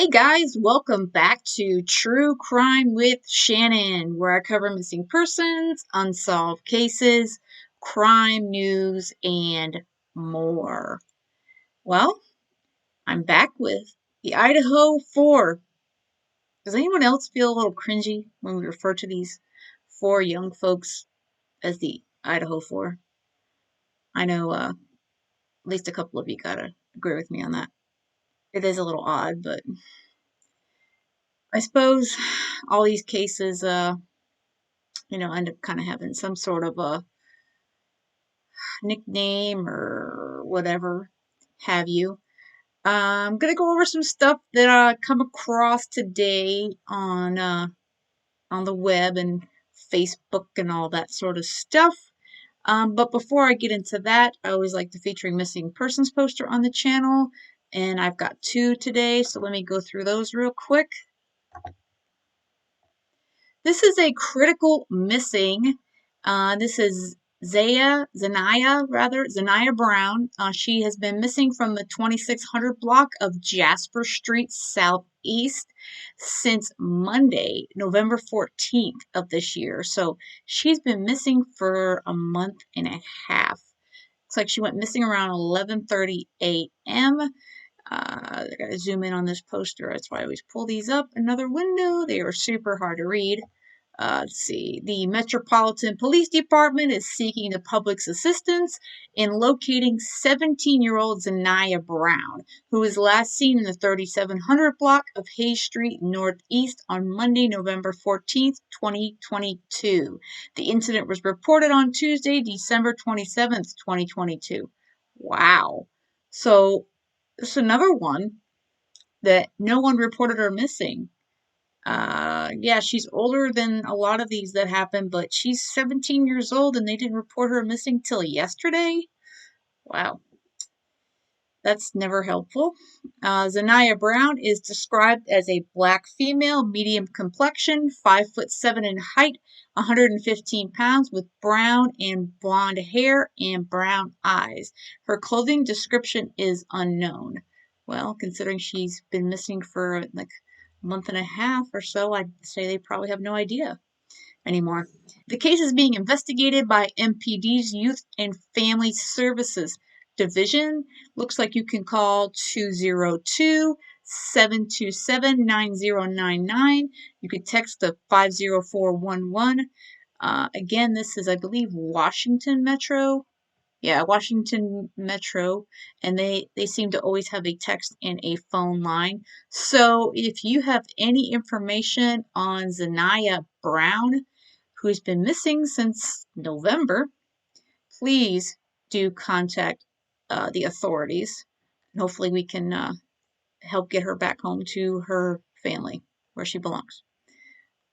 Hey guys, welcome back to True Crime with Shannon, where I cover missing persons, unsolved cases, crime news, and more. Well, I'm back with the Idaho 4. Does anyone else feel a little cringy when we refer to these four young folks as the Idaho 4? I know at least a couple of you gotta agree with me on that. It is a little odd, but I suppose all these cases end up kind of having some sort of a nickname or whatever have you. I'm gonna go over some stuff that I come across today on the web and Facebook and all that sort of stuff. But before I get into that, I always like to feature a missing persons poster on the channel, and I've got two today, so let me go through those real quick. This is a critical missing. This is Zanyia Brown. She has been missing from the 2600 block of Jasper Street Southeast since Monday, November 14th of this year. So she's been missing for a month and a half. Looks like she went missing around 11:30 a.m. I gotta zoom in on this poster. That's why I always pull these up. Another window. They are super hard to read. Let's see. The Metropolitan Police Department is seeking the public's assistance in locating 17-year-old Zanyia Brown, who was last seen in the 3700 block of Hayes Street Northeast on Monday, November 14th, 2022. The incident was reported on Tuesday, December 27th, 2022. Wow. So, there's another one that no one reported her missing. Yeah, she's older than a lot of these that happened, but she's 17 years old and they didn't report her missing till yesterday. Wow, that's never helpful. Zanyia Brown is described as a black female, medium complexion, 5'7" in height, 115 pounds, with brown and blonde hair and brown eyes. Her clothing description is unknown. Well, considering she's been missing for like a month and a half or so, I'd say they probably have no idea anymore. The case is being investigated by MPD's Youth and Family Services Division. Looks like you can call 202-727-9099. You could text the 50411. Again, this is, I believe, Washington Metro. Yeah, Washington Metro, and they seem to always have a text and a phone line. So if you have any information on Zanyia Brown, who's been missing since November, please do contact the authorities. And hopefully we can help get her back home to her family where she belongs.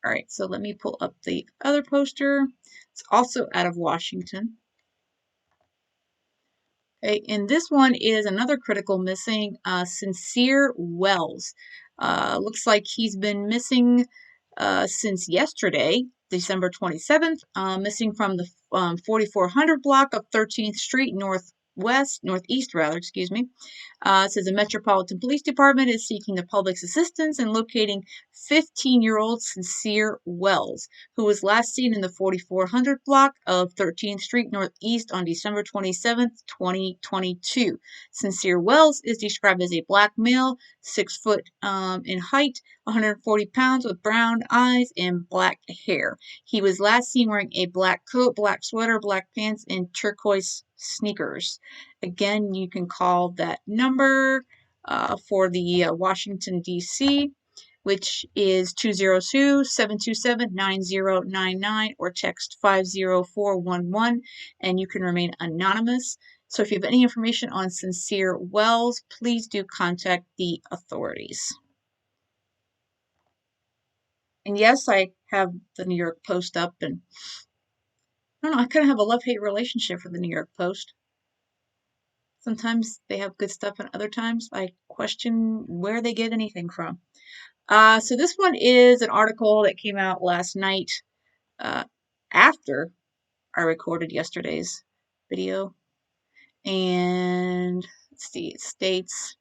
All right, so let me pull up the other poster. It's also out of Washington. Okay, and this one is another critical missing, Sincere Wells. Looks like he's been missing since yesterday, December 27th, missing from the 4400 block of 13th Street Northeast rather, excuse me. It says the Metropolitan Police Department is seeking the public's assistance in locating 15-year-old Sincere Wells, who was last seen in the 4400 block of 13th Street Northeast on December 27th, 2022. Sincere Wells is described as a black male, 6 foot in height, 140 pounds, with brown eyes and black hair. He was last seen wearing a black coat, black sweater, black pants, and turquoise sneakers. Again, you can call that number for the Washington, D.C., which is 202-727-9099, or text 50411, and you can remain anonymous. So if you have any information on Sincere Wells, please do contact the authorities. And yes, I have the New York Post up, and I don't know, I kind of have a love-hate relationship with the New York Post. Sometimes they have good stuff, and other times I question where they get anything from. So this one is an article that came out last night after I recorded yesterday's video. And let's see, it states,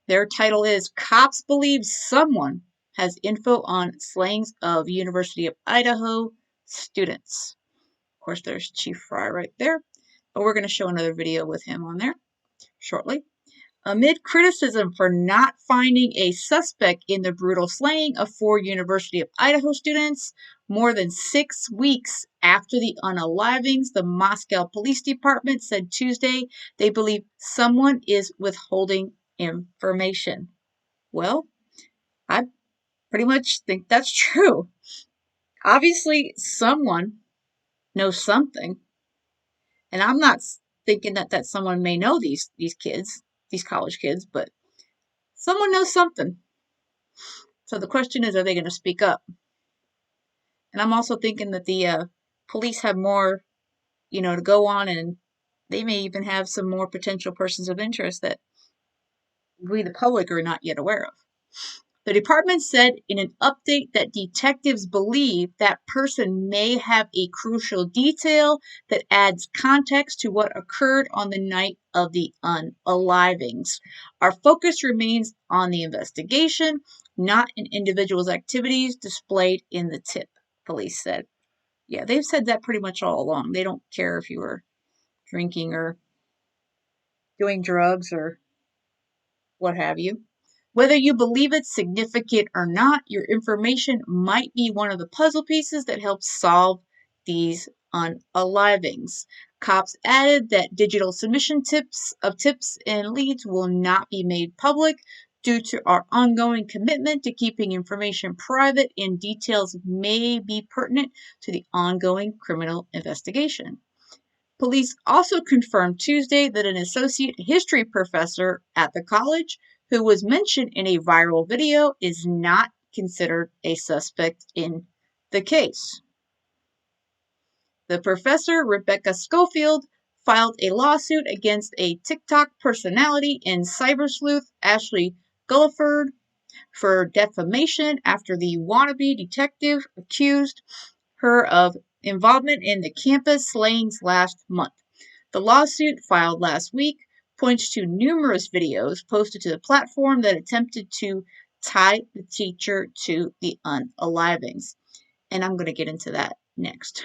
Their title is Cops Believe Someone Has Info on Slayings of University of Idaho Students. Of course, there's Chief Fry right there, but we're going to show another video with him on there shortly. Amid criticism for not finding a suspect in the brutal slaying of 4 University of Idaho students, more than 6 weeks after the unalivings, the Moscow Police Department said Tuesday they believe someone is withholding information. Well, I pretty much think that's true. Obviously, someone knows something, and I'm not thinking that someone may know these kids, these college kids, but someone knows something. So the question is, are they going to speak up? And I'm also thinking that the police have more, to go on, and they may even have some more potential persons of interest that we, the public, are not yet aware of. The department said in an update that detectives believe that person may have a crucial detail that adds context to what occurred on the night of the unalivings. Our focus remains on the investigation, not an individual's activities displayed in the tip, police said. Yeah, they've said that pretty much all along. They don't care if you were drinking or doing drugs or what have you. Whether you believe it's significant or not, your information might be one of the puzzle pieces that helps solve these unalivings. Cops added that digital submission tips and leads will not be made public due to our ongoing commitment to keeping information private, and details may be pertinent to the ongoing criminal investigation. Police also confirmed Tuesday that an associate history professor at the college, who was mentioned in a viral video, is not considered a suspect in the case. The professor, Rebecca Schofield, filed a lawsuit against a TikTok personality and cyber sleuth, Ashley Gulliford, for defamation after the wannabe detective accused her of involvement in the campus slayings last month. The lawsuit, filed last week, points to numerous videos posted to the platform that attempted to tie the teacher to the unalivings. And I'm going to get into that next.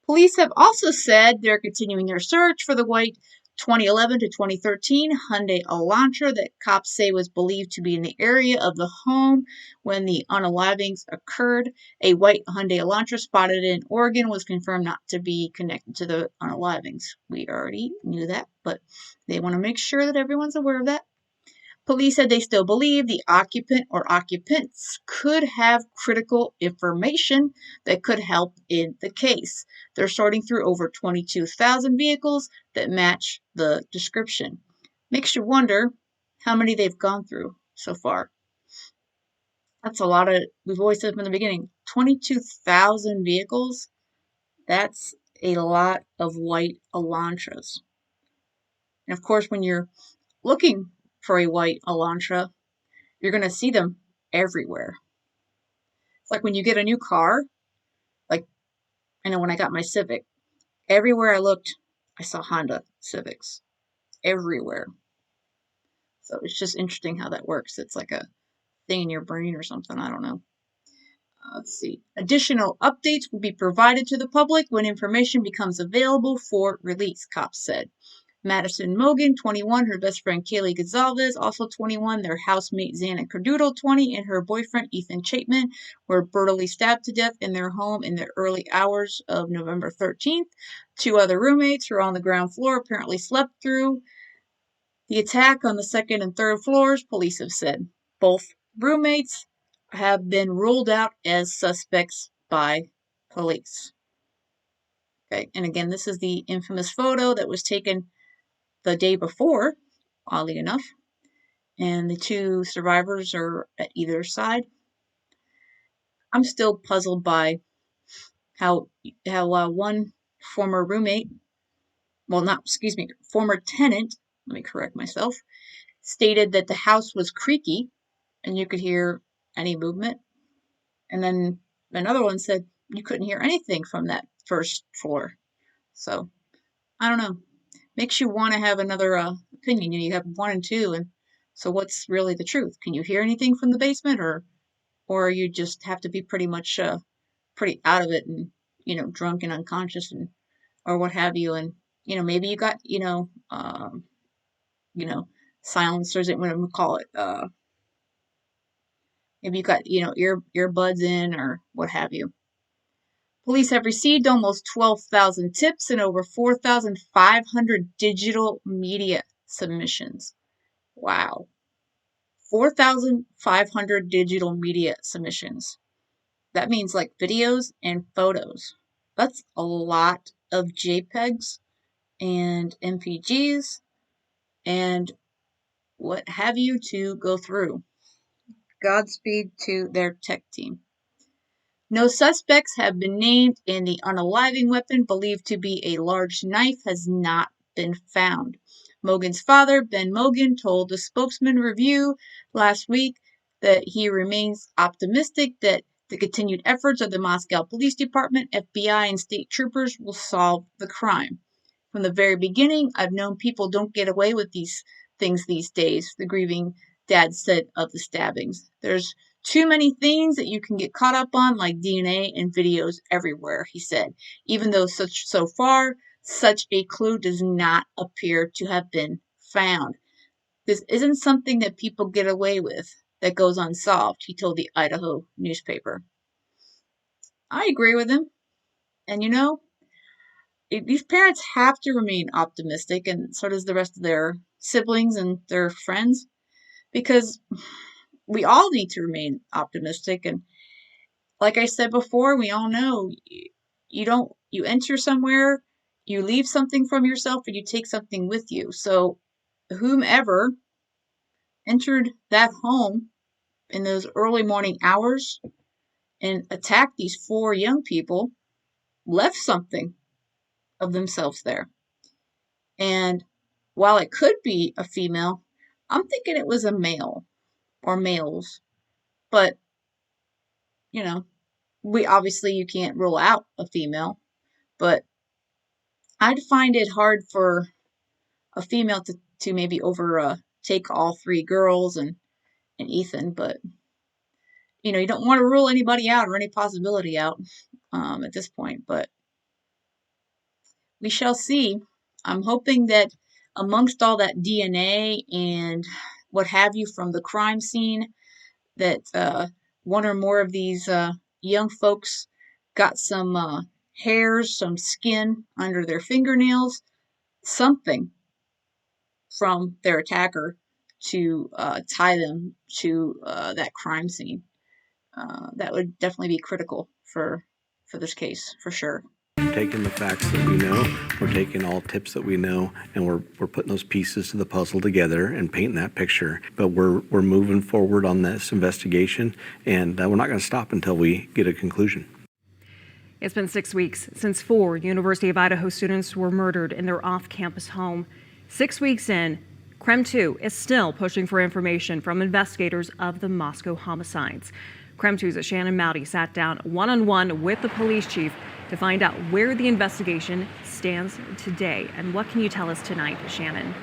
Police have also said they're continuing their search for the white 2011 to 2013 Hyundai Elantra that cops say was believed to be in the area of the home when the unalivings occurred. A white Hyundai Elantra spotted in Oregon was confirmed not to be connected to the unalivings. We already knew that, but they want to make sure that everyone's aware of that. Police said they still believe the occupant or occupants could have critical information that could help in the case. They're sorting through over 22,000 vehicles that match the description. Makes you wonder how many they've gone through so far. That's a lot of, we've always said from the beginning, 22,000 vehicles. That's a lot of white Elantras. And of course, when you're looking for a white Elantra, you're going to see them everywhere. It's like when you get a new car, like I know when I got my Civic, everywhere I looked, I saw Honda Civics everywhere. So it's just interesting how that works. It's like a thing in your brain or something. I don't know. Let's see. Additional updates will be provided to the public when information becomes available for release, cops said. Madison Mogan, 21, her best friend Kaylee Gonzalez, also 21, their housemate Xana Cardoodle, 20, and her boyfriend Ethan Chapman were brutally stabbed to death in their home in the early hours of November 13th. 2 other roommates who were on the ground floor apparently slept through the attack on the second and third floors, police have said. Both roommates have been ruled out as suspects by police. Okay, and again, this is the infamous photo that was taken the day before, oddly enough, and the 2 survivors are at either side. I'm still puzzled by how one former roommate, former tenant, let me correct myself, stated that the house was creaky and you could hear any movement. And then another one said you couldn't hear anything from that first floor. So, I don't know. Makes you want to have another opinion. You have 1 and 2, and So what's really the truth? Can you hear anything from the basement, or you just have to be pretty much pretty out of it and drunk and unconscious and or what have you, and maybe you got you know silencers, what do we call it, maybe you got earbuds in or what have you. Police have received almost 12,000 tips and over 4,500 digital media submissions. Wow. 4,500 digital media submissions. That means like videos and photos. That's a lot of JPEGs and MPGs and what have you to go through. Godspeed to their tech team. No suspects have been named, and the unaliving weapon, believed to be a large knife, has not been found. Mogan's father, Ben Mogan, told the Spokesman Review last week that he remains optimistic that the continued efforts of the Moscow Police Department, FBI, and state troopers will solve the crime. From the very beginning, I've known people don't get away with these things these days, the grieving dad said of the stabbings. There's too many things that you can get caught up on, like DNA and videos everywhere, he said, even though so far such a clue does not appear to have been found. This isn't something that people get away with that goes unsolved, he told the Idaho newspaper. I agree with him. And these parents have to remain optimistic, and so does the rest of their siblings and their friends, because we all need to remain optimistic. And like I said before, we all know you enter somewhere, you leave something from yourself, and you take something with you. So whomever entered that home in those early morning hours and attacked these four young people left something of themselves there. And while it could be a female, I'm thinking it was a male or males. But, you know, you can't rule out a female, but I'd find it hard for a female to maybe take all three girls and Ethan, but you don't want to rule anybody out or any possibility out at this point, but we shall see. I'm hoping that amongst all that DNA and what have you from the crime scene, that one or more of these young folks got some hairs, some skin under their fingernails, something from their attacker to tie them to that crime scene. That would definitely be critical for this case, for sure. We're taking the facts that we know, we're taking all tips that we know, and we're putting those pieces to the puzzle together and painting that picture. But we're moving forward on this investigation, and we're not going to stop until we get a conclusion. It's been 6 weeks since 4 University of Idaho students were murdered in their off-campus home. 6 weeks in, KREM 2 is still pushing for information from investigators of the Moscow homicides. KREM 2's Shannon Mowdy sat down one-on-one with the police chief to find out where the investigation stands today. And what can you tell us tonight, Shannon?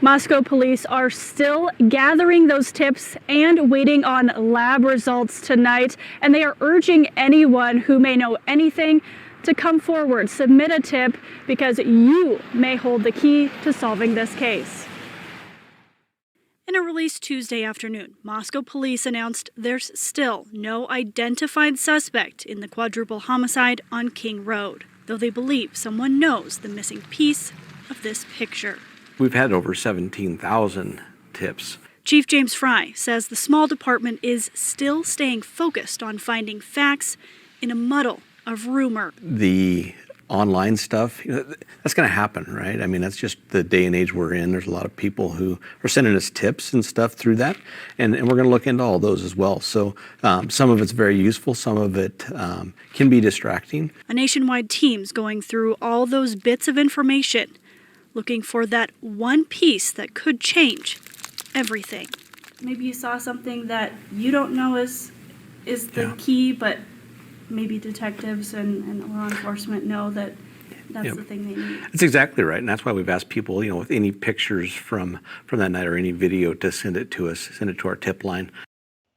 Moscow police are still gathering those tips and waiting on lab results tonight, and they are urging anyone who may know anything to come forward, submit a tip, because you may hold the key to solving this case. In a release Tuesday afternoon, Moscow police announced there's still no identified suspect in the quadruple homicide on King Road, though they believe someone knows the missing piece of this picture. We've had over 17,000 tips. Chief James Fry says the small department is still staying focused on finding facts in a muddle of rumor. The online stuff, that's going to happen, right? I mean, that's just the day and age we're in. There's a lot of people who are sending us tips and stuff through that, and we're going to look into all those as well. So some of it's very useful, some of it can be distracting. A nationwide team's going through all those bits of information, looking for that one piece that could change everything. Maybe you saw something that you don't know is the key, but maybe detectives and law enforcement know that That's Yep. the thing they need. That's exactly right, and that's why we've asked people, with any pictures from that night or any video to send it to us, send it to our tip line.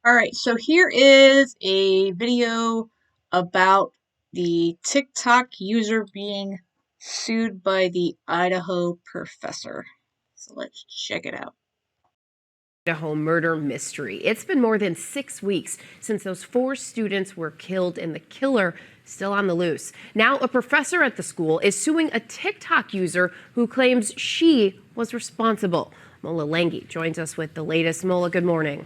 All right, so here is a video about the TikTok user being sued by the Idaho professor. So let's check it out. Idaho murder mystery. It's been more than 6 weeks since those 4 students were killed and the killer still on the loose. Now a professor at the school is suing a TikTok user who claims she was responsible. Mola Lengi joins us with the latest. Mola, good morning.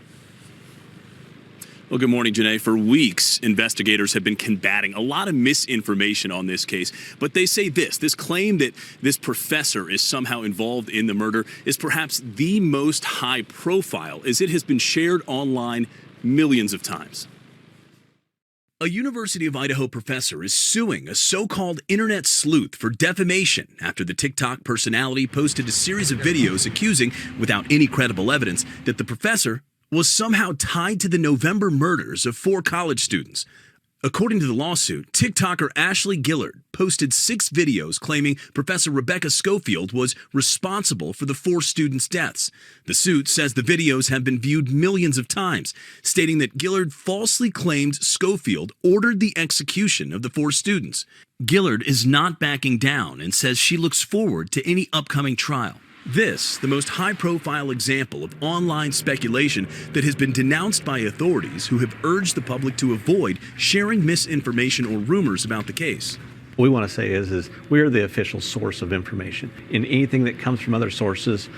Well, good morning, Janae. For weeks, investigators have been combating a lot of misinformation on this case, but they say this claim that this professor is somehow involved in the murder is perhaps the most high profile, as it has been shared online millions of times. A University of Idaho professor is suing a so-called internet sleuth for defamation after the TikTok personality posted a series of videos accusing, without any credible evidence, that the professor was somehow tied to the November murders of 4 college students. According to the lawsuit, TikToker Ashley Gillard posted 6 videos claiming Professor Rebecca Schofield was responsible for the 4 students' deaths. The suit says the videos have been viewed millions of times, stating that Gillard falsely claimed Schofield ordered the execution of the 4 students. Gillard is not backing down and says she looks forward to any upcoming trial. This, the most high-profile example of online speculation that has been denounced by authorities who have urged the public to avoid sharing misinformation or rumors about the case. What we want to say is we are the official source of information. And anything that comes from other sources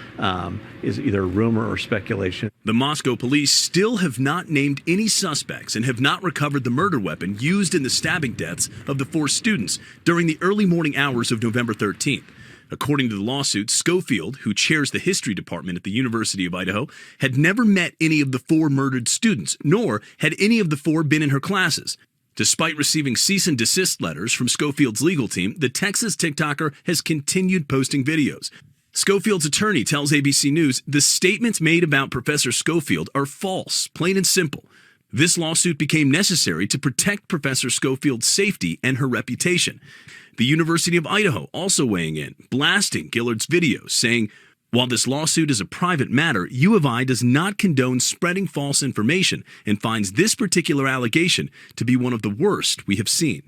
is either rumor or speculation. The Moscow police still have not named any suspects and have not recovered the murder weapon used in the stabbing deaths of the 4 students during the early morning hours of November 13th. According to the lawsuit, Schofield, who chairs the history department at the University of Idaho, had never met any of the 4 murdered students, nor had any of the 4 been in her classes. Despite receiving cease and desist letters from Schofield's legal team, the Texas TikToker has continued posting videos. Schofield's attorney tells ABC News the statements made about Professor Schofield are false, plain and simple. This lawsuit became necessary to protect Professor Schofield's safety and her reputation. The University of Idaho also weighing in, blasting Gillard's videos, saying, "While this lawsuit is a private matter, U of I does not condone spreading false information and finds this particular allegation to be one of the worst we have seen."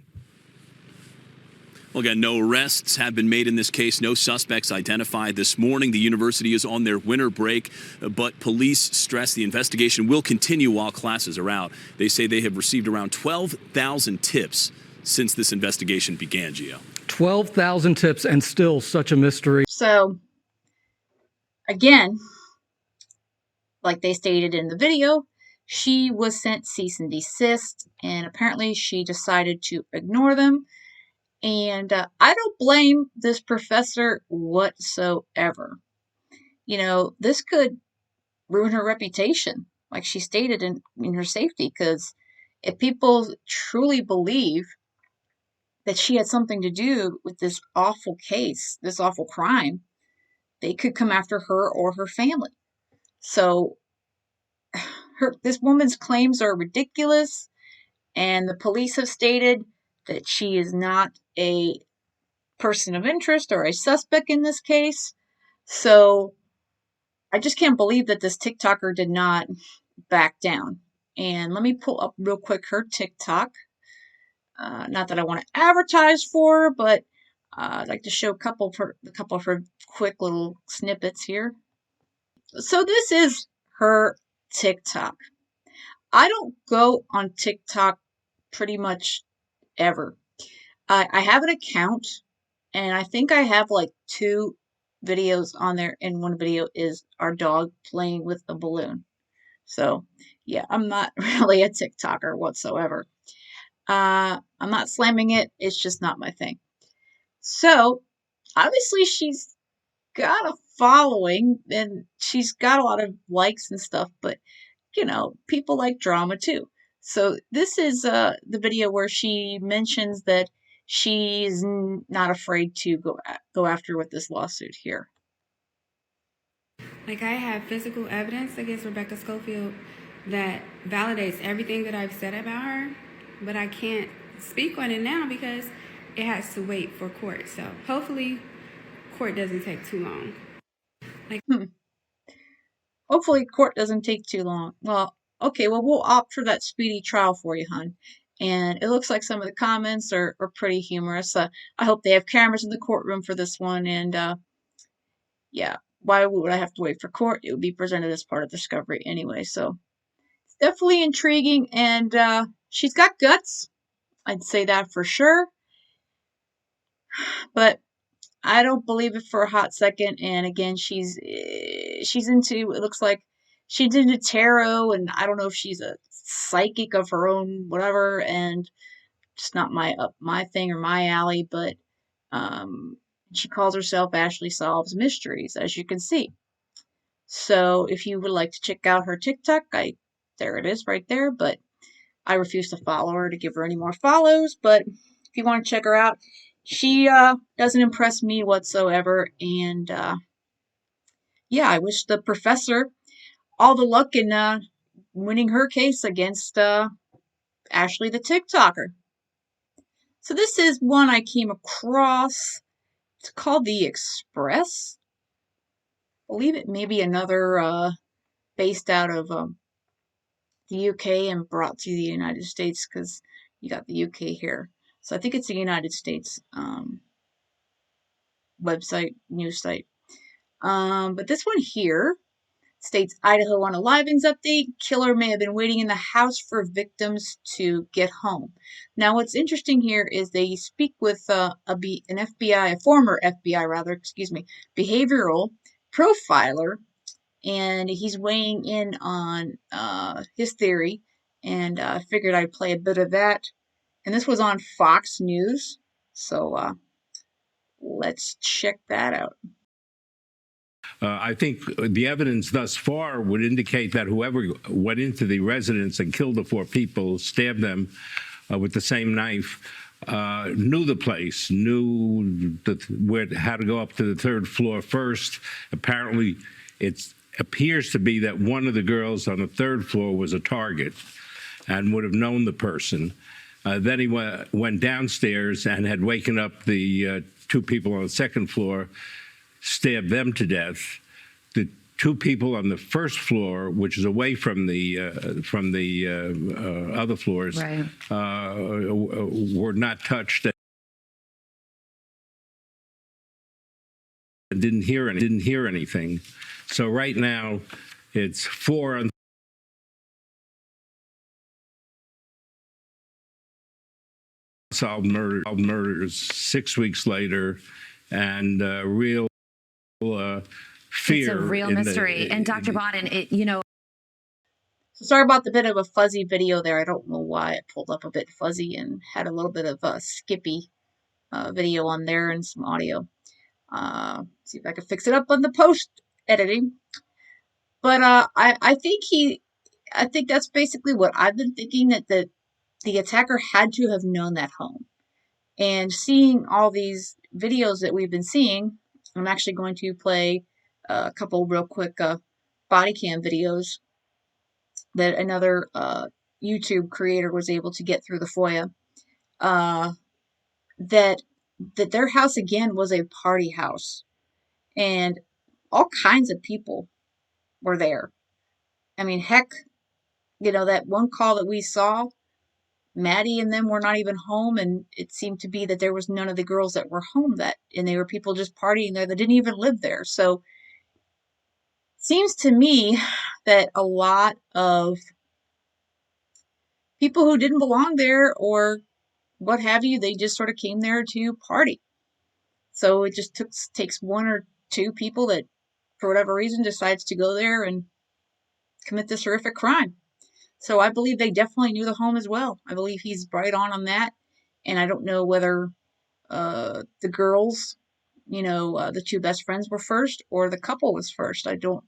Well, again, no arrests have been made in this case. No suspects identified this morning. The university is on their winter break, but police stress the investigation will continue while classes are out. They say they have received around 12,000 tips since this investigation began, Gio. 12,000 tips and still such a mystery. So, again, like they stated in the video, she was sent cease and desist, and apparently she decided to ignore them. And I don't blame this professor whatsoever. This could ruin her reputation, like she stated in her safety, because if people truly believe that she had something to do with this awful case, this awful crime, they could come after her or her family. So this woman's claims are ridiculous, and the police have stated that she is not a person of interest or a suspect in this case. So I just can't believe that this TikToker did not back down. And let me pull up real quick her TikTok. Not that I want to advertise for her, but I'd like to show a couple of her quick little snippets here. So this is her TikTok. I don't go on TikTok pretty much ever. I have an account, and I think I have like 2 videos on there, and one video is our dog playing with a balloon. So, yeah, I'm not really a TikToker whatsoever. I'm not slamming it. It's just not my thing. So, obviously, she's got a following, and she's got a lot of likes and stuff, but, people like drama too. So, this is the video where she mentions that she's not afraid to go after with this lawsuit here. Like, I have physical evidence against Rebecca Schofield that validates everything that I've said about her, but I can't speak on it now because it has to wait for court. So hopefully court doesn't take too long. Hmm. Hopefully court doesn't take too long. Well, okay, well, we'll opt for that speedy trial for you, hon. And it looks like some of the comments are pretty humorous. I hope they have cameras in the courtroom for this one. And yeah, why would I have to wait for court? It would be presented as part of discovery anyway. So it's definitely intriguing. And she's got guts. I'd say that for sure. But I don't believe it for a hot second. And again, she's into. It looks like she's into tarot, and I don't know if she's a psychic of her own, whatever. And just not my thing or my alley. But um, she calls herself Ashley Solves Mysteries, as you can see. So if you would like to check out her TikTok, there it is right there. But I refuse to follow her to give her any more follows. But if you want to check her out, she doesn't impress me whatsoever. And yeah, I wish the professor all the luck in winning her case against Ashley the TikToker. So this is one I came across. It's called The Express. I believe it may be another based out of the UK and brought to the United States because you got the UK here. So I think it's a United States website, news site. But this one here states Idaho on a livings update. Killer may have been waiting in the house for victims to get home. Now, what's interesting here is they speak with an FBI, a former FBI rather, excuse me, behavioral profiler, and he's weighing in on his theory. And I figured I'd play a bit of that. And this was on Fox News, so let's check that out. I think the evidence thus far would indicate that whoever went into the residence and killed the 4 people, stabbed them with the same knife, knew the place, knew how to go up to the 3rd floor first. Apparently, it appears to be that one of the girls on the 3rd floor was a target and would have known the person. Then he went downstairs and had waken up the 2 people on the 2nd floor, stabbed them to death. The 2 people on the 1st floor, which is away from the other floors, right, were not touched and didn't hear anything. So right now, it's 4 unsolved murders 6 weeks later, and real fear. It's a real mystery. And Dr. Bodden, So sorry about the bit of a fuzzy video there. I don't know why it pulled up a bit fuzzy and had a little bit of a skippy video on there and some audio. See if I can fix it up on the post editing. But I think that's basically what I've been thinking, that the attacker had to have known that home. And seeing all these videos that we've been seeing, I'm actually going to play a couple real quick body cam videos that another YouTube creator was able to get through the FOIA. That their house again was a party house, and all kinds of people were there. I mean, heck, that one call that we saw, Maddie and them were not even home, and it seemed to be that there was none of the girls that were home and they were people just partying there that didn't even live there. So seems to me that a lot of people who didn't belong there or what have you, they just sort of came there to party. So it just takes 1 or 2 people that, for whatever reason, decides to go there and commit this horrific crime. So I believe they definitely knew the home as well. I believe he's right on that. And I don't know whether the girls, the 2 best friends were first or the couple was first. I don't,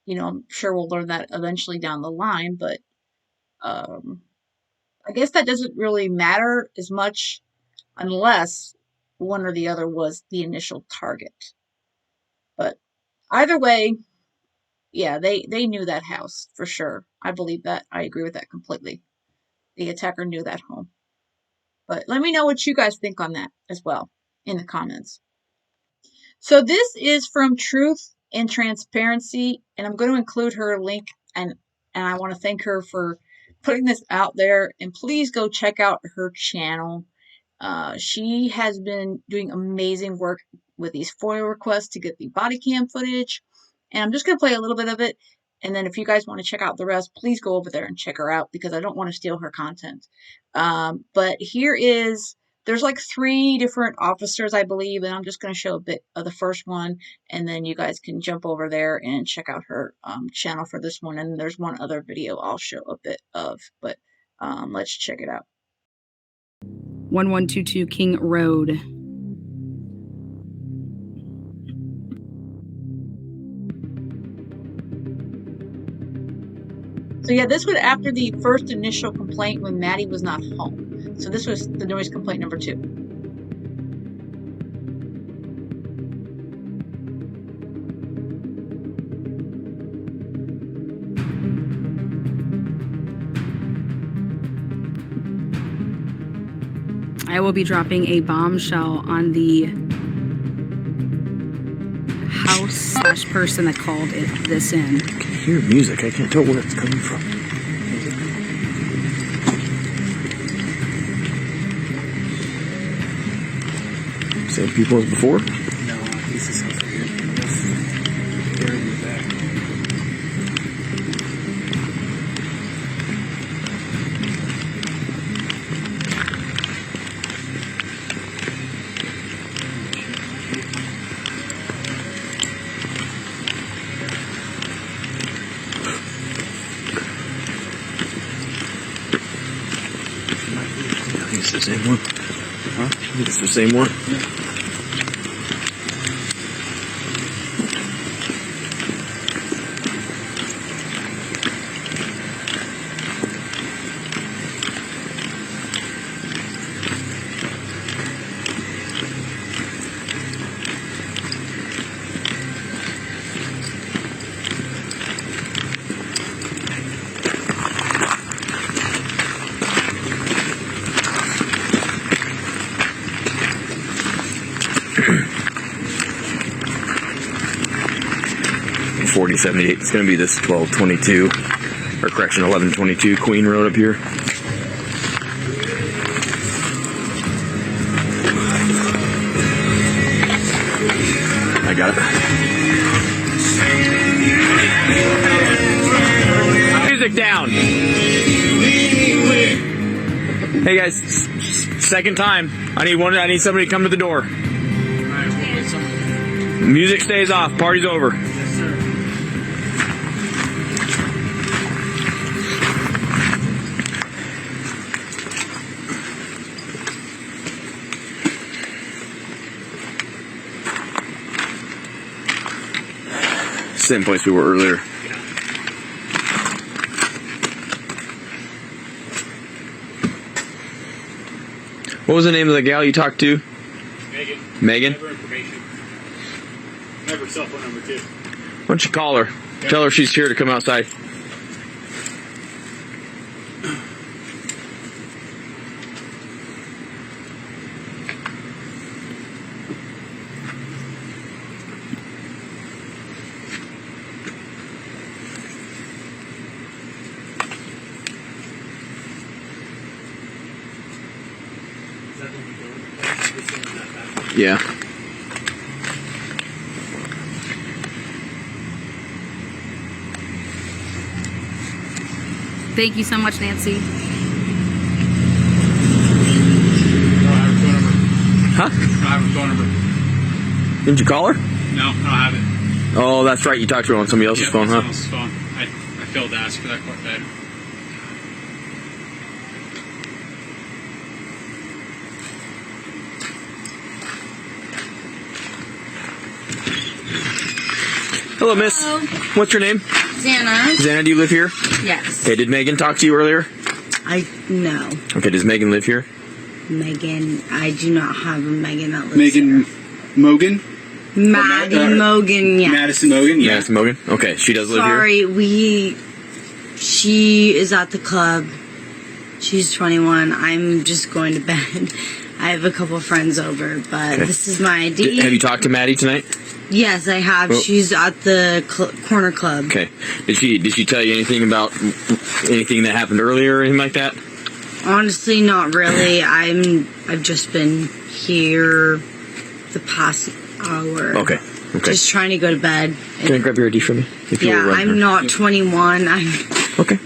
I'm sure we'll learn that eventually down the line. But I guess that doesn't really matter as much unless one or the other was the initial target. But either way, yeah, they knew that house for sure. I believe that. I agree with that completely. The attacker knew that home. But let me know what you guys think on that as well in the comments. So this is from Truth and Transparency, and I'm going to include her link, and I want to thank her for putting this out there. And please go check out her channel. She has been doing amazing work with these FOIA requests to get the body cam footage. And I'm just going to play a little bit of it. And then if you guys want to check out the rest, please go over there and check her out because I don't want to steal her content. But here is, there's like 3 different officers, I believe. And I'm just going to show a bit of the first one. And then you guys can jump over there and check out her channel for this one. And there's one other video I'll show a bit of. But let's check it out. 1122 King Road. So yeah, this was after the first initial complaint when Maddie was not home. So this was the noise complaint number 2. I will be dropping a bombshell on the house/person that called this in. I can hear music. I can't tell where it's coming from. Same people as before? No, this is over here. They're in the back. I think it's the same one. Huh? I think it's the same one. Yeah. $40.78. It's going to be this 1222, or correction, 1122 Queen Road up here. I got it. Music down. Hey guys, second time. I need somebody to come to the door. Music stays off. Party's over. Same place we were earlier. What was the name of the gal you talked to? Megan. Megan? Never information. Never cell phone number too. Why don't you call her? Okay. Tell her she's here to come outside. Yeah. Thank you so much, Nancy. Huh? I don't have her phone number. Didn't you call her? No, I don't have it. Oh, that's right. You talked to her on somebody else's phone, huh? Someone else's phone. I failed to ask for that quite bad. Hello, miss. Hello. What's your name? Xana. Xana, do you live here? Yes. Okay, did Megan talk to you earlier? No. Okay, does Megan live here? Megan, I do not have a Megan that lives Megan Mogan? Maddie Mogan, yes. Madison Mogan, yeah. Madison Mogan? Okay, she does live here? Sorry, she is at the club She's 21. I'm just going to bed. I have a couple friends over, but this is my ID. Have you talked to Maddie tonight? Yes, I have. Well, she's at the corner club. Okay. Did she tell you anything about anything that happened earlier or anything like that? Honestly, not really. I've just been here the past hour. Okay. Just trying to go to bed. Can I grab your ID from you? Yeah, I'm not 21.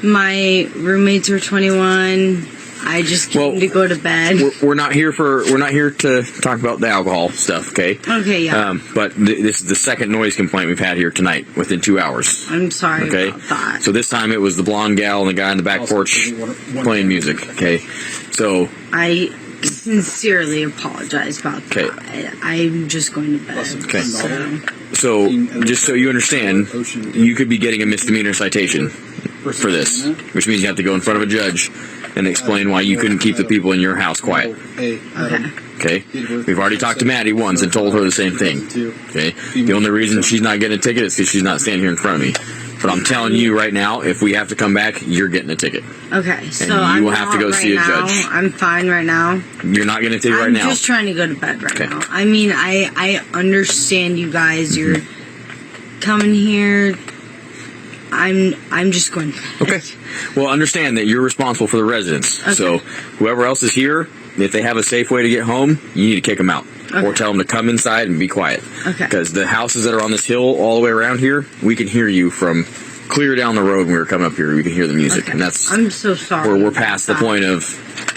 My roommates are 21. I just came to go to bed. We're not here to talk about the alcohol stuff, okay? Okay, yeah. But this is the second noise complaint we've had here tonight within 2 hours. I'm sorry okay? about that. So this time it was the blonde gal and the guy on the back porch playing music, okay? So I sincerely apologize about that. I'm just going to bed. Okay. So just so you understand, you could be getting a misdemeanor citation for this, which means you have to go in front of a judge and explain why you couldn't keep the people in your house quiet. Okay? We've already talked to Maddie once and told her the same thing. Okay? The only reason she's not getting a ticket is because she's not standing here in front of me. But I'm telling you right now, if we have to come back, you're getting a ticket. Okay, so and you will I'm have to go not see a right now. judge. I'm fine right now. You're not getting a ticket right now. I'm just trying to go to bed right now. I mean, I understand you guys. You're coming here. I'm just going to bed. Okay. Well, understand that you're responsible for the residents. Okay. So whoever else is here, if they have a safe way to get home, you need to kick them out. Or tell them to come inside and be quiet. Okay. Because the houses that are on this hill all the way around here, we can hear you from clear down the road when we were coming up here. We can hear the music. And that's I'm so sorry. where we're past the point of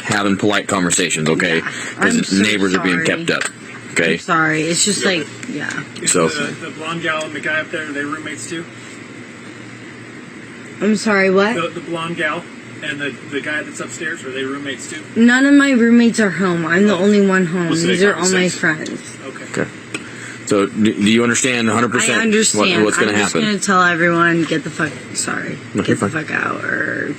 having polite conversations, okay? Because I'm so neighbors are being sorry. kept up. Okay? I'm sorry. It's just like, So The blonde gal and the guy up there, are they roommates too? I'm sorry, what? The blonde gal and the guy that's upstairs, are they roommates too? None of my roommates are home. I'm the only one home. Well, so These they are all my conversation. friends. Okay. So do you understand 100% I understand. what's going to I'm just happen? going to tell everyone, get the fuck out or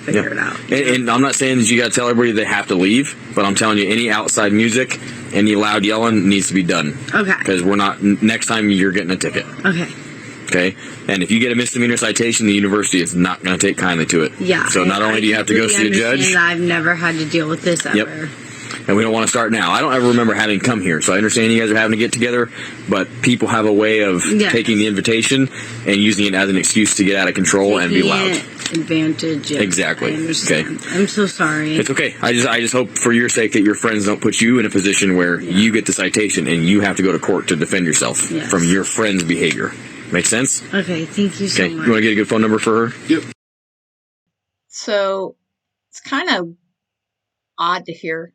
figure it out. And I'm not saying that you got to tell everybody they have to leave, but I'm telling you, any outside music, any loud yelling needs to be done. Okay. Because next time you're getting a ticket. Okay. Okay? And if you get a misdemeanor citation, the university is not going to take kindly to it. Yeah. So not only do you have to go see a judge. I've never had to deal with this ever. Yep. And we don't want to start now. I don't ever remember having come here, so I understand you guys are having to get together, but people have a way of taking the invitation and using it as an excuse to get out of control and be loud. Advantage. Yes, Exactly. I understand. Okay. I'm so sorry. It's okay. I just hope for your sake that your friends don't put you in a position where you get the citation and you have to go to court to defend yourself from your friend's behavior. Make sense? Okay, thank you so Okay. much. You want to get a good phone number for her? Yep. So it's kind of odd to hear,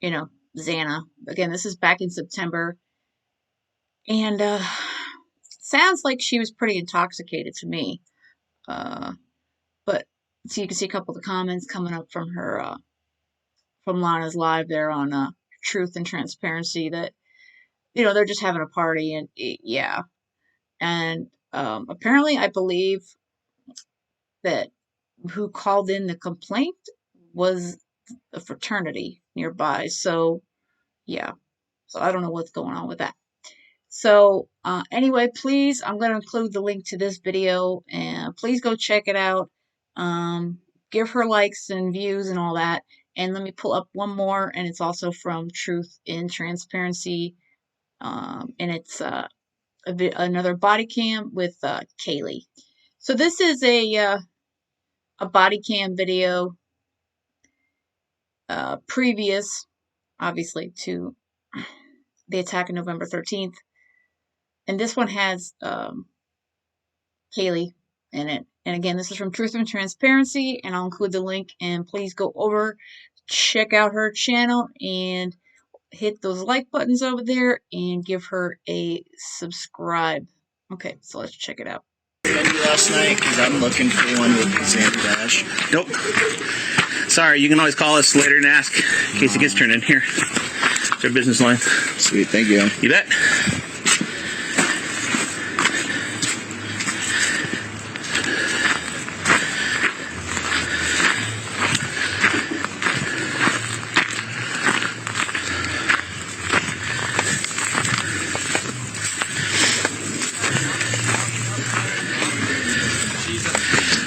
Zanyia. Again, this is back in September. And sounds like she was pretty intoxicated to me. But so you can see a couple of the comments coming up from her, from Lana's live there on Truth and Transparency that, they're just having a party and yeah. And apparently I believe that who called in the complaint was a fraternity nearby. So yeah. So I don't know what's going on with that. So anyway, please, I'm going to include the link to this video and please go check it out. Give her likes and views and all that. And let me pull up one more, and it's also from Truth in Transparency. And it's another body cam with Kaylee. So this is a body cam video previous, obviously, to the attack on November 13th. And this one has Kaylee in it. And again, this is from Truth and Transparency, and I'll include the link. And please go over, check out her channel, and hit those like buttons over there, and give her a subscribe. Okay, so let's check it out. Last night, because I'm looking for one with Xander Dash. Nope. Sorry, you can always call us later and ask in case it gets turned in here. It's our business line. Sweet, thank you. You bet.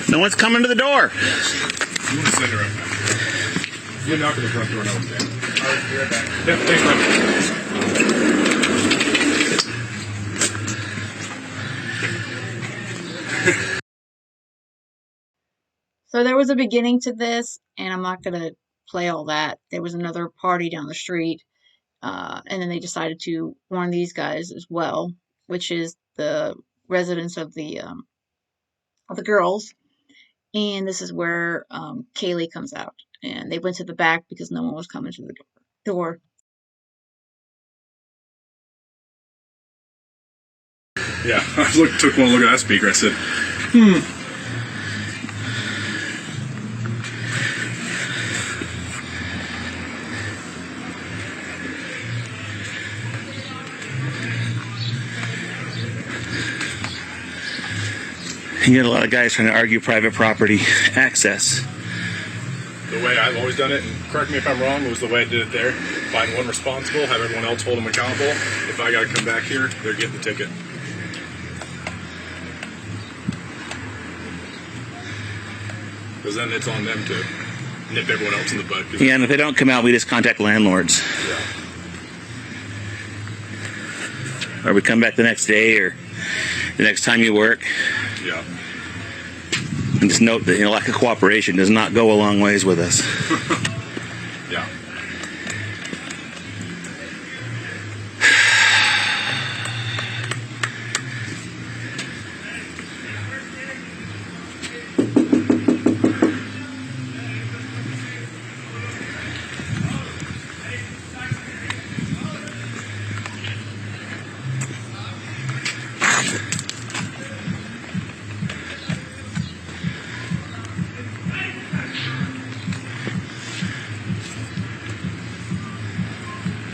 No one's coming to the door. You want to send her up back here? You knock at the front door and I'll stand. All right, be right back. Yep, thanks, bro. So there was a beginning to this, and I'm not going to play all that. There was another party down the street, and then they decided to warn these guys as well, which is the residents of the girls. And this is where Kaylee comes out, and they went to the back because no one was coming to the door. Yeah, I took one look at that speaker. I said, You get a lot of guys trying to argue private property access. the way I've always done it, and correct me if I'm wrong, it was the way I did it there. Find one responsible, have everyone else hold them accountable. If I got to come back here, they're getting the ticket. Because then it's on them to nip everyone else in the bud. Yeah, and if they don't come out, we just contact landlords. Yeah. Or we come back the next day or the next time you work. Yeah. And just note that lack of cooperation does not go a long ways with us. Yeah.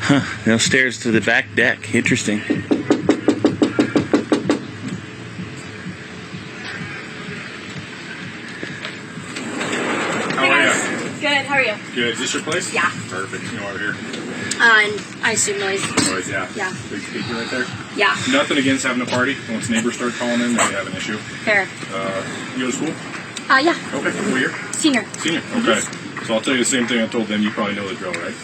Huh. Stairs to the back deck. Interesting. How are you? Good, how are you? Good. Is this your place? Yeah. Perfect. You know, over here. And I assume noise. Noise, yeah. Yeah. Big speaker right there. Yeah. Nothing against having a party. Once neighbors start calling in, they have an issue. Fair. You go to school? Yeah. Okay. What year? Senior. Senior. Okay. So I'll tell you the same thing I told them. You probably know the drill, right?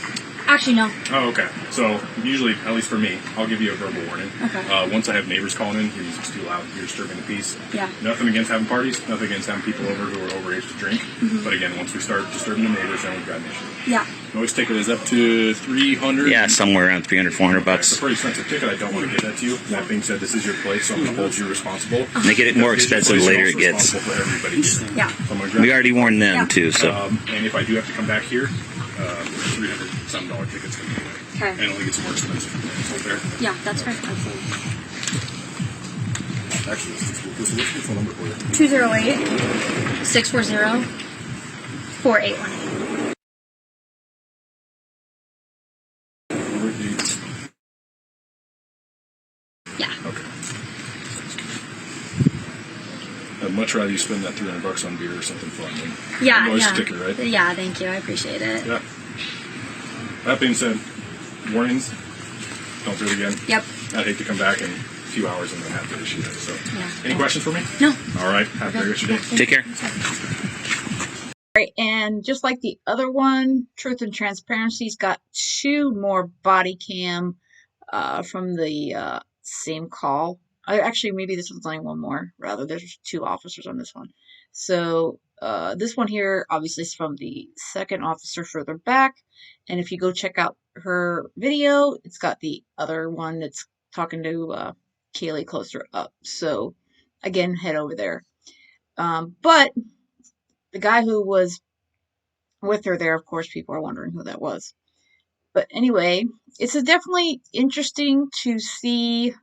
Actually, no. Oh, okay. So usually, at least for me, I'll give you a verbal warning. Okay. Once I have neighbors calling in, your music's too loud, you're disturbing the peace. Yeah. Nothing against having parties, nothing against having people over who are overage to drink. Mhm. But again, once we start disturbing the neighbors, then we've got an issue. Yeah. Always ticket is up to 300. Yeah, somewhere around 300, 400 bucks. It's a pretty expensive ticket. I don't want to give that to you. That being said, this is your place, so I'm going to hold you responsible. Make it more If it's your expensive place, later you're it also gets. responsible for everybody here. Yeah. So I'm gonna grab- We already warned them too, so. And if I do have to come back here, $300 some ticket's going to be away. Okay. And it only gets more expensive. So there. Yeah, that's fair. Absolutely. Actually, what's the phone number for you? 208-640-481. Yeah. Okay. I'd much rather you spend that $300 on beer or something fun than Yeah, a noise yeah. sticker, right? Yeah, thank you. I appreciate it. Yeah. That being said, warnings, don't do it again. Yep. I'd hate to come back in a few hours and then have to issue that. So, Yeah. any questions for me? No. All right. Have a great rest of your day. Take care. Right, and just like the other one, Truth and Transparency's got 2 more body cam from the same call. Actually, maybe this one's only one more. Rather, there's 2 officers on this one. So this one here, obviously, is from the second officer further back. And if you go check out her video, it's got the other one that's talking to Kaylee closer up. So again, head over there. But the guy who was with her there, of course, people are wondering who that was. But anyway, it's definitely interesting to see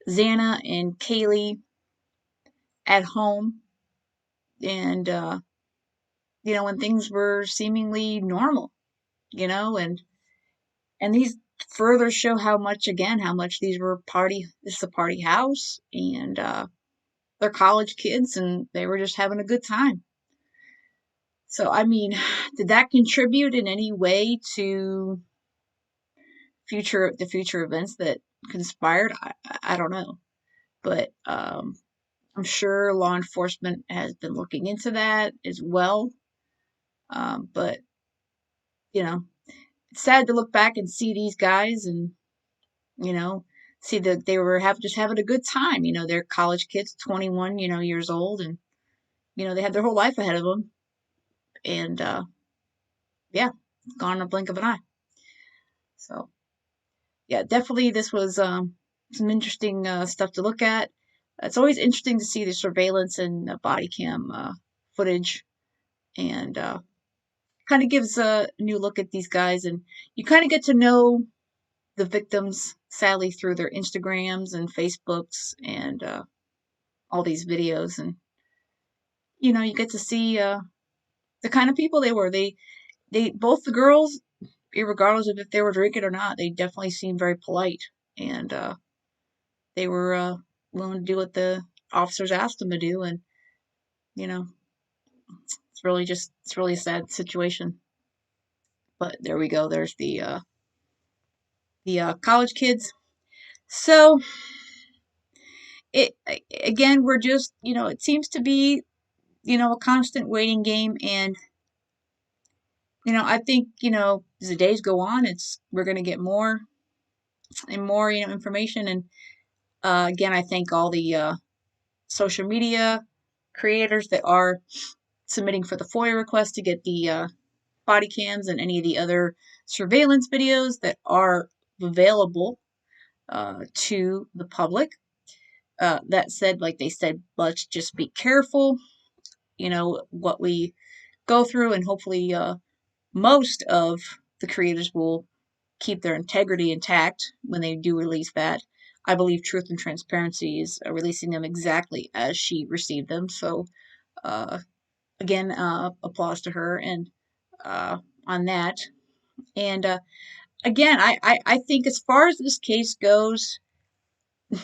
Xana and Kaylee at home, and when things were seemingly normal, and these further show how much these were this is a party house, and they're college kids, and they were just having a good time. So, I mean, did that contribute in any way to the future events that conspired? I don't know. But I'm sure law enforcement has been looking into that as well. But you know, it's sad to look back and see these guys and you know see that they were just having a good time. They're college kids, 21, years old, and they had their whole life ahead of them. And yeah, gone in a blink of an eye. So yeah, definitely this was some interesting stuff to look at. It's always interesting to see the surveillance and body cam footage, and kind of gives a new look at these guys, and you kind of get to know the victims, sadly, through their Instagrams and Facebooks and all these videos, and you get to see the kind of people they were. They both the girls, regardless of if they were drinking or not, they definitely seemed very polite, and they were willing to do what the officers asked them to do, and you know, it's really a sad situation. But there we go. There's the college kids. So it again, we're just it seems to be a constant waiting game, and I think as the days go on, we're going to get more and more information, and again, I thank all the social media creators that are submitting for the FOIA request to get the body cams and any of the other surveillance videos that are available to the public. That said, like they said, let's just be careful, what we go through, and hopefully most of the creators will keep their integrity intact when they do release that. I believe Truth and Transparency is releasing them exactly as she received them. So, uh, again, applause to her and on that. And again, I think as far as this case goes, I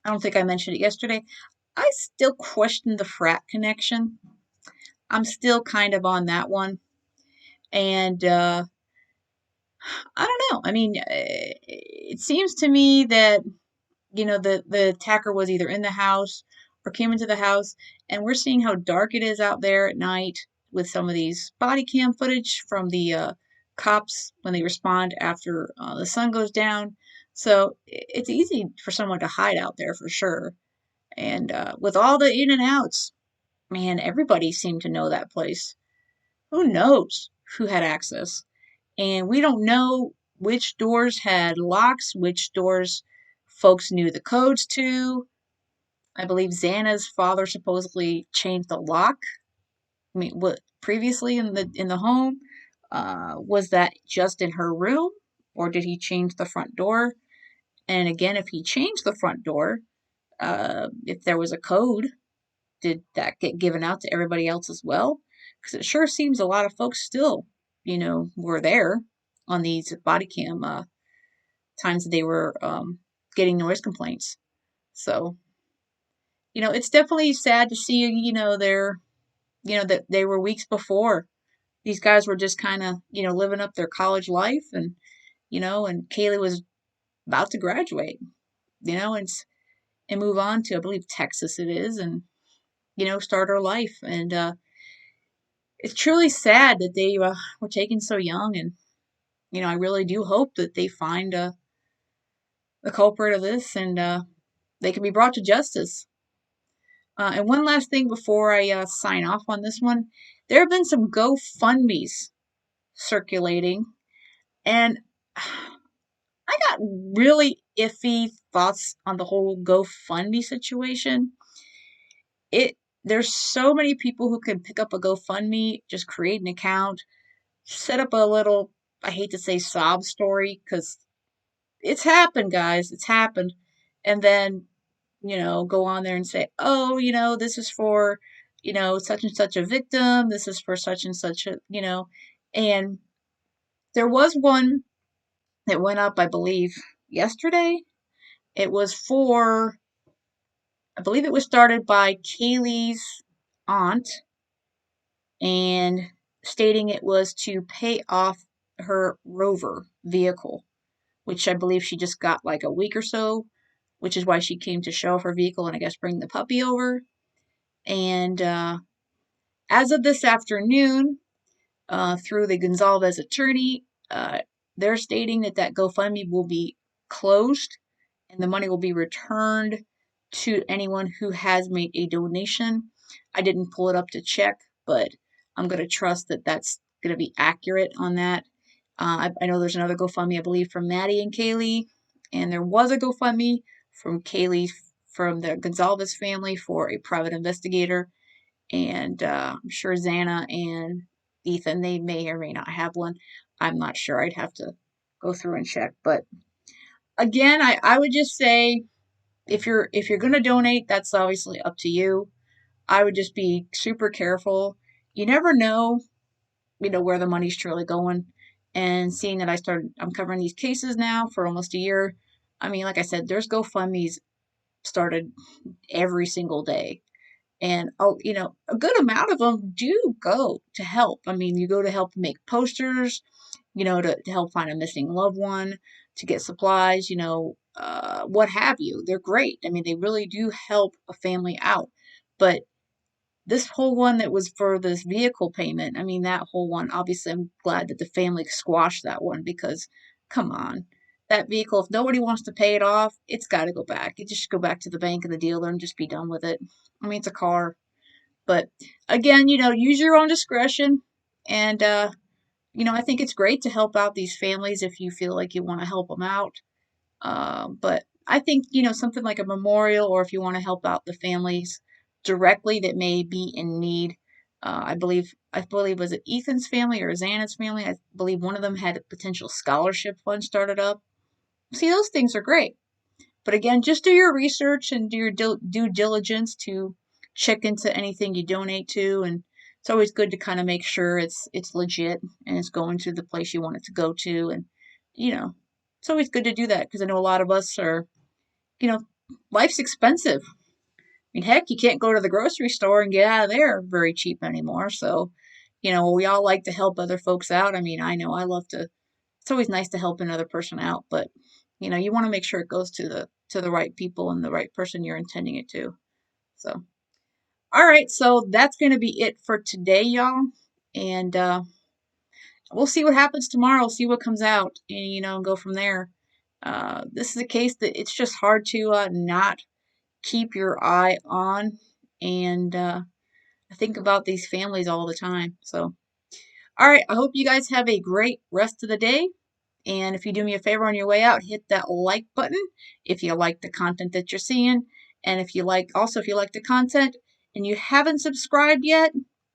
don't think I mentioned it yesterday. I still question the frat connection. I'm still kind of on that one. And I don't know. I mean, it seems to me that the attacker was either in the house or came into the house, and we're seeing how dark it is out there at night with some of these body cam footage from the cops when they respond after the sun goes down. So it's easy for someone to hide out there for sure. And with all the in and outs, man, everybody seemed to know that place. Who knows who had access? And we don't know which doors had locks, which doors folks knew the codes to. I believe Xana's father supposedly changed the lock. I mean, what previously in the home? Was that just in her room, or did he change the front door? And again, if he changed the front door, if there was a code, did that get given out to everybody else as well? Because it sure seems a lot of folks still, were there on these body cam times that they were getting noise complaints. So, it's definitely sad to see, that they were weeks before. These guys were just kind of, living up their college life, and, and Kaylee was about to graduate, and move on to, I believe, Texas it is, and, start her life. And it's truly sad that they were taken so young. And, I really do hope that they find the culprit of this, and they can be brought to justice. And one last thing before I sign off on this one, there have been some GoFundMe's circulating, and I got really iffy thoughts on the whole GoFundMe situation. It There's so many people who can pick up a GoFundMe, just create an account, set up a little, I hate to say sob story, because it's happened, guys. It's happened. And then, go on there and say, oh, this is for, such and such a victim. This is for such and such and there was one that went up, I believe, yesterday. It was for, I believe it was started by Kaylee's aunt, and stating it was to pay off her Rover vehicle, which I believe she just got like a week or so, which is why she came to show off her vehicle and I guess bring the puppy over. And as of this afternoon, through the Gonzalez attorney. They're stating that that GoFundMe will be closed and the money will be returned to anyone who has made a donation. I didn't pull it up to check, but I'm going to trust that that's going to be accurate on that. I know there's another GoFundMe, I believe, from Maddie and Kaylee, and there was a GoFundMe from Kaylee from the Gonzalez family for a private investigator, and I'm sure Xana and Ethan, they may or may not have one. I'm not sure. I'd have to go through and check. But again, I would just say if you're gonna donate, that's obviously up to you. I would just be super careful. You never know, where the money's truly going. And seeing that I'm covering these cases now for almost a year. I mean, like I said, there's GoFundMe's started every single day. And a good amount of them do go to help. I mean, you go to help make posters, to help find a missing loved one, to get supplies, what have you. They're great. I mean, they really do help a family out. But this whole one that was for this vehicle payment, I mean, that whole one, obviously, I'm glad that the family squashed that one because, come on, that vehicle, if nobody wants to pay it off, it's got to go back. It just go back to the bank and the dealer and just be done with it. I mean, it's a car. But again, use your own discretion. And, I think it's great to help out these families if you feel like you want to help them out. But I think, something like a memorial, or if you want to help out the families directly that may be in need. I believe was it Ethan's family or Xana's family? I believe one of them had a potential scholarship fund started up. See, those things are great. But again, just do your research and do your due diligence to check into anything you donate to, and it's always good to kind of make sure it's legit and it's going to the place you want it to go to, and it's always good to do that because I know a lot of us are, you know, life's expensive. I mean, heck, you can't go to the grocery store and get out of there very cheap anymore. So, we all like to help other folks out. I mean, I know I love to. It's always nice to help another person out, but you want to make sure it goes to the right people and the right person you're intending it to. So, all right, so that's going to be it for today, y'all, and we'll see what happens tomorrow. See what comes out, and go from there. This is a case that it's just hard to not keep your eye on, and I think about these families all the time. So, all right, I hope you guys have a great rest of the day. And if you do me a favor on your way out, hit that like button if you like the content that you're seeing. And if you like the content and you haven't subscribed yet,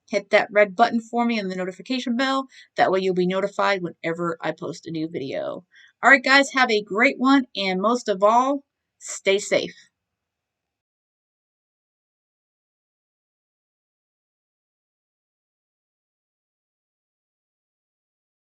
hit that red button for me and the notification bell. That way you'll be notified whenever I post a new video. All right, guys, have a great one. And most of all, stay safe.